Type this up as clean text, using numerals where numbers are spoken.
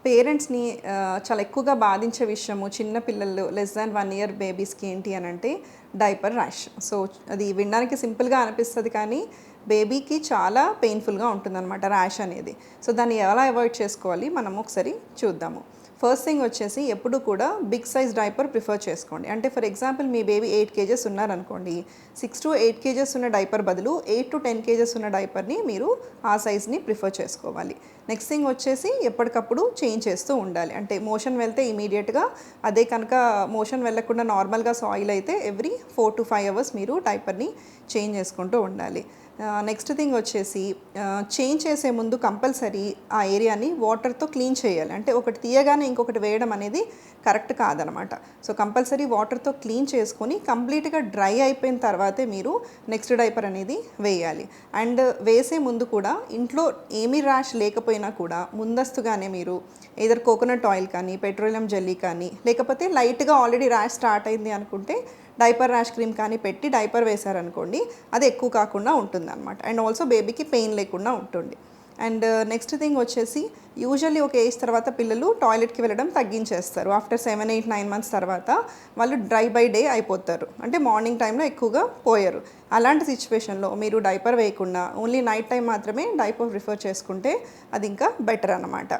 పేరెంట్స్‌ని చాలా ఎక్కువగా బాధించే విషయము చిన్న పిల్లలు లెస్ దాన్ 1 ఇయర్ బేబీస్‌కి ఏంటి అనంటే డైపర్ ర్యాష్. సో, అది వినడానికి సింపుల్‌గా అనిపిస్తది కానీ బేబీకి చాలా పెయిన్‌ఫుల్‌గా ఉంటుందనమాట ర్యాష్ అనేది. సో, దాన్ని ఎలా అవాయిడ్ చేసుకోవాలి మనం ఒకసారి చూద్దాము. ఫస్ట్ థింగ్ వచ్చేసి ఎప్పుడు కూడా బిగ్ సైజ్ డైపర్ ప్రిఫర్ చేసుకోండి. అంటే for example me baby 8 kgs ఉన్నారనుకోండి. 6-8 కేజెస్ ఉన్న డైపర్ బదులు 8-10 కేజెస్ ఉన్న డైపర్‌ని మీరు ఆ సైజ్‌ని ప్రిఫర్ చేసుకోవాలి. నెక్స్ట్ థింగ్ వచ్చేసి ఎప్పటికప్పుడు చేంజ్ చేస్తూ ఉండాలి. అంటే మోషన్ వెళ్తే ఇమీడియట్‌గా, అదే కనుక మోషన్ వెళ్ళకుండా నార్మల్‌గా సాయిల్ అయితే ఎవ్రీ 4-5 అవర్స్ మీరు డైపర్‌ని చేంజ్ చేసుకుంటూ ఉండాలి. నెక్స్ట్ థింగ్ వచ్చేసి చేంజ్ చేసే ముందు కంపల్సరీ ఆ ఏరియాని వాటర్‌తో క్లీన్ చేయాలి. అంటే ఒకటి తీయగానే ఇంకొకటి వేయడం అనేది కరెక్ట్ కాదనమాట. సో, కంపల్సరీ వాటర్‌తో క్లీన్ చేసుకొని కంప్లీట్‌గా డ్రై అయిపోయిన తర్వాతే మీరు నెక్స్ట్ డైపర్ అనేది వేయాలి. అండ్ వేసే ముందు కూడా ఇంట్లో ఏమీ ర్యాష్ లేకపోయినా కూడా ముందస్తుగానే మీరు ఎయిదర్ కోకోనట్ ఆయిల్ కానీ, పెట్రోలియం జెల్లీ కానీ, లేకపోతే లైట్‌గా ఆల్రెడీ ర్యాష్ స్టార్ట్ అయింది అనుకుంటే డైపర్ ర్యాష్ క్రీమ్ కానీ పెట్టి డైపర్ వేశారనుకోండి, అది ఎక్కువ కాకుండా ఉంటుందన్నమాట. అండ్ ఆల్సో బేబీకి పెయిన్ లేకుండా ఉంటుంది. అండ్ నెక్స్ట్ థింగ్ వచ్చేసి యూజువల్లీ ఒక ఏజ్ తర్వాత పిల్లలు టాయిలెట్‌కి వెళ్ళడం తగ్గించేస్తారు. ఆఫ్టర్ 7, 8, 9 మంత్స్ తర్వాత వాళ్ళు డ్రై బై డే అయిపోతారు. అంటే మార్నింగ్ టైంలో ఎక్కువగా పోయరు. అలాంటి సిచ్యువేషన్‌లో మీరు డైపర్ వేయకుండా ఓన్లీ నైట్ టైం మాత్రమే డైపర్ ప్రిఫర్ చేసుకుంటే అది ఇంకా బెటర్ అన్నమాట.